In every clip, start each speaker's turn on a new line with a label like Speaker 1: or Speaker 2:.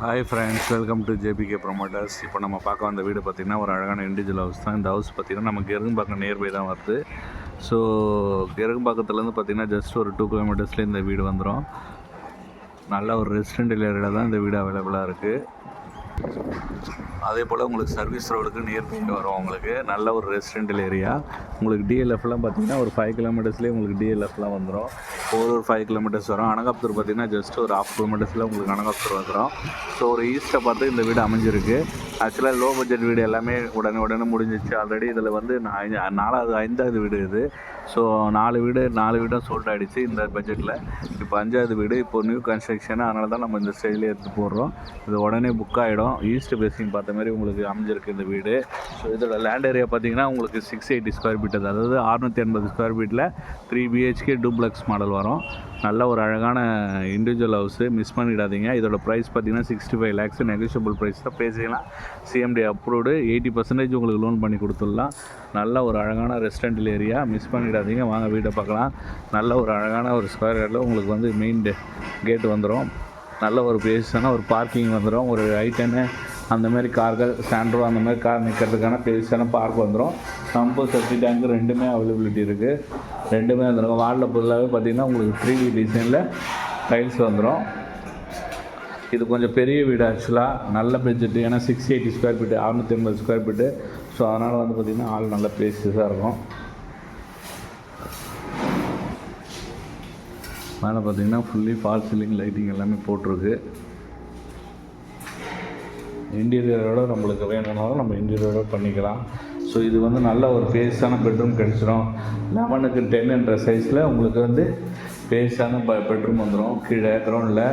Speaker 1: Hi friends, welcome to JBK promoters. இப்போ நம்ம பார்க்க வந்த வீடு பார்த்திங்கன்னா ஒரு அழகான இண்டிவிஜுவல் ஹவுஸ் தான். இந்த ஹவுஸ் பார்த்திங்கன்னா நமக்கு கெருங்கம்பாக்கம் நியர்பை தான் வருது. ஸோ கெருங்கம்பாக்கத்துலேருந்து பார்த்திங்கன்னா ஜஸ்ட் ஒரு 2 கிலோமீட்டர்ஸ்லேயே இந்த வீடு வந்துடும். நல்ல ஒரு ரெசிடென்டல் ஏரியாவில் தான் இந்த வீடு அவைலபிளாக இருக்குது. அதே போல் உங்களுக்கு சர்வீஸ் ரோடுக்கு நியர்பையில் வரும். உங்களுக்கு நல்ல ஒரு ரெசிடென்டல் ஏரியா. உங்களுக்கு டிஎல்எஃப்லாம் பார்த்திங்கன்னா ஒரு 5 கிலோமீட்டர்ஸ்லேயே உங்களுக்கு டிஎல்எஃப்லாம் வந்துடும். ஒரு 5 கிலோமீட்டர்ஸ் வரும். அனகாப்தூர் பார்த்திங்கன்னா ஜஸ்ட் ஒரு 1/2 கிலோமீட்டர்ஸில் உங்களுக்கு அனகாப்தூர் வந்துடும். ஸோ ஒரு ஈஸ்ட்டை பார்த்து இந்த வீடு அமைஞ்சிருக்கு. ஆக்சுவலாக லோ பட்ஜெட் வீடு எல்லாமே உடனே முடிஞ்சிச்சு. ஆல்ரெடி இதில் வந்து 5வது வீடு இது. ஸோ 4 வீடும் சோல்ட் ஆகிடுச்சு இந்த பட்ஜெட்டில். இப்போ 5வது வீடு, இப்போ நியூ கன்ஸ்ட்ரக்ஷன். அதனால தான் நம்ம இந்த ஸ்டைலே எடுத்து போடுறோம். இது உடனே புக் ஆகிடும். ஈஸ்ட் பேசிங் பார்த்த மாதிரி உங்களுக்கு அமைஞ்சிருக்கு இந்த வீடு. ஸோ இதோட லேண்ட் ஏரியா பார்த்திங்கன்னா உங்களுக்கு 680 ஸ்கொயர் ஃபீட், அதாவது 680 ஸ்கொயர் ஃபீட்டில் 3 BHK டூப்ளெக்ஸ் மாடல் வரும். நல்ல ஒரு அழகான இண்டிவிஜுவல் ஹவுஸு, மிஸ் பண்ணிடாதீங்க. இதோட ப்ரைஸ் பார்த்திங்கன்னா 65 lakhs, நெகோஷியபிள் ப்ரைஸ் தான், பேசிக்கலாம். CMD அப்ரூவ்டு, 80% உங்களுக்கு லோன் பண்ணி கொடுத்துடலாம். நல்ல ஒரு அழகான ரெசிடென்டல் ஏரியா, மிஸ் பண்ணிடாதீங்க. வாங்க வீட்டை பார்க்கலாம். நல்ல ஒரு அழகான ஒரு ஸ்கொயர் யார்டில் உங்களுக்கு வந்து மெயின் கேட் வந்துடும். நல்ல ஒரு பேஸான ஒரு பார்க்கிங் வந்துடும். ஒரு I10 அந்த மாதிரி கார்கள், சாண்ட்ரோ அந்த மாதிரி கார் நிற்கிறதுக்கான பேஸான பார்க் வந்துடும். சம்பு, செப்டி டேங்க் ரெண்டுமே அவைலபிலிட்டி இருக்குது. ரெண்டுமே வந்துடும். வாலில் ஃபுல்லாகவே பார்த்திங்கன்னா உங்களுக்கு 3D டிசைனில் டைல்ஸ் வந்துடும். இது கொஞ்சம் பெரிய வீடு ஆக்சுவலாக, நல்ல பட்ஜெட்டு. ஏன்னா 680 square feet, 680 square feet. So அதனால் வந்து பார்த்திங்கன்னா ஆள் நல்ல பேஸஸாக இருக்கும். மேலே பார்த்திங்கன்னா ஃபுல்லி ஃபால் சீலிங் லைட்டிங் எல்லாமே போட்டிருக்கு. இன்டீரியரோடு நம்மளுக்கு வேணும்னாலும் நம்ம இன்டீரியரோடு பண்ணிக்கலாம். ஸோ இது வந்து நல்ல ஒரு பேஸான பெட்ரூம் கிடச்சிரும். 11க்கு 10 என்ற சைஸில் உங்களுக்கு வந்து பேஸான பெட்ரூம் வந்துடும் கீழே கிரவுண்டில்.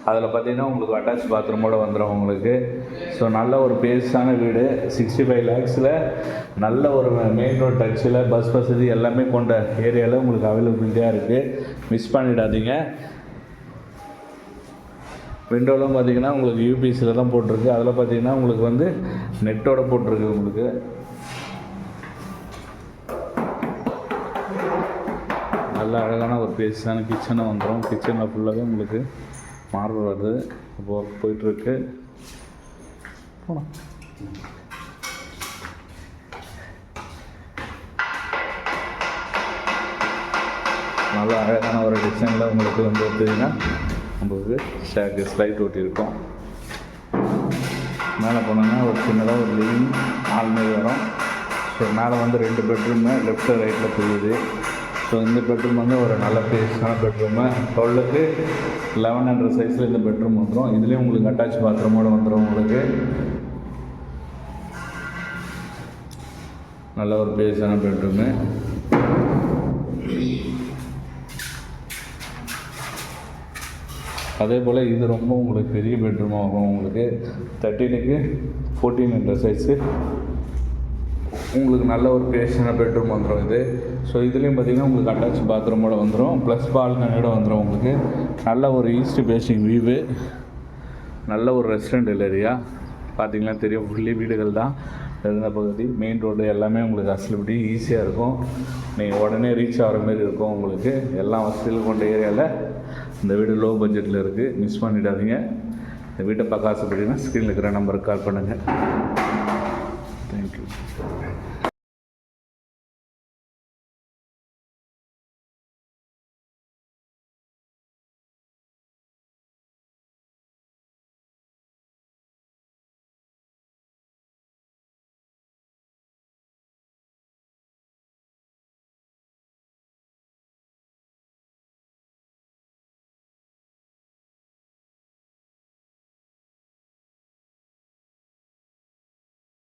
Speaker 1: அதில் பார்த்திங்கன்னா உங்களுக்கு அட்டாச் பாத்ரூமோடு வந்துடும் உங்களுக்கு. ஸோ நல்ல ஒரு பேஸான வீடு, 65 lakhsல நல்ல ஒரு மெயின் ரோட் டச்சில் பஸ் வசதி எல்லாமே கொண்ட ஏரியாவில் உங்களுக்கு அவைலபிலிட்டியாக இருக்குது. மிஸ் பண்ணிடாதீங்க. விண்டோலாம் பார்த்திங்கன்னா உங்களுக்கு யூபிஎஸ்சில் தான் போட்டிருக்கு. அதில் பார்த்திங்கன்னா உங்களுக்கு வந்து நெட்டோடு போட்டிருக்கு. உங்களுக்கு நல்ல அழகான ஒரு பேஸான கிச்சனை வந்துடும். கிச்சனில் ஃபுல்லாகவே உங்களுக்கு மார்பிள் வருது. இப்போ ஒர்க் போயிட்டுருக்கு. போகலாம். நல்ல அழகான ஒரு டிசைனில் உங்களுக்கு வந்து பார்த்தீங்கன்னா உங்களுக்கு ஸ்லைட் ஓட்டியிருக்கோம். மேலே போனோன்னா ஒரு சின்னதாக ஒரு லிவிங் ஆல்மேரி வரும். ஸோ மேலே வந்து 2 பெட்ரூமு லெஃப்ட்டு ரைட்டில் தெரியுது. ஸோ இந்த பெட்ரூம் வந்து ஒரு நல்ல பேஸான பெட்ரூமு. 12க்கு 11 என்ற சைஸில் இந்த பெட்ரூம் வந்துடும். இதுலேயும் உங்களுக்கு அட்டாச் பாத்ரூமோடு வந்துடும். உங்களுக்கு நல்ல ஒரு பேஸான பெட்ரூமு. அதே போல் இது ரொம்ப உங்களுக்கு பெரிய பெட்ரூம் ஆகும். உங்களுக்கு 13க்கு 14 என்ற சைஸு உங்களுக்கு நல்ல ஒரு பேஸான பெட்ரூம் வந்துடும் இது. ஸோ இதுலேயும் பார்த்திங்கன்னா உங்களுக்கு அட்டாச் பாத்ரூமோடு வந்துடும், ப்ளஸ் பால்கனியோட வந்துடும். உங்களுக்கு நல்ல ஒரு ஈஸ்ட் பேசிங் வியூவு, நல்ல ஒரு ரெசிடென்டல் ஏரியா. பார்த்திங்கன்னா தெரியும், ஃபுல்லி வீடுகள் தான் இருந்த பகுதி. மெயின் ரோடு எல்லாமே உங்களுக்கு அசலபிலிட்டி ஈஸியாக இருக்கும். நீங்கள் உடனே ரீச் ஆகிற மாதிரி இருக்கும். உங்களுக்கு எல்லா வசதிகளும் கொண்ட ஏரியாவில் இந்த வீடு லோ பட்ஜெட்டில் இருக்குது. மிஸ் பண்ணிடாதீங்க. இந்த வீட்டை பார்க்க ஆசைப்பட்டீங்கன்னா ஸ்க்ரீனில் இருக்கிற நம்பருக்கு கால் பண்ணுங்கள். தேங்க்யூ.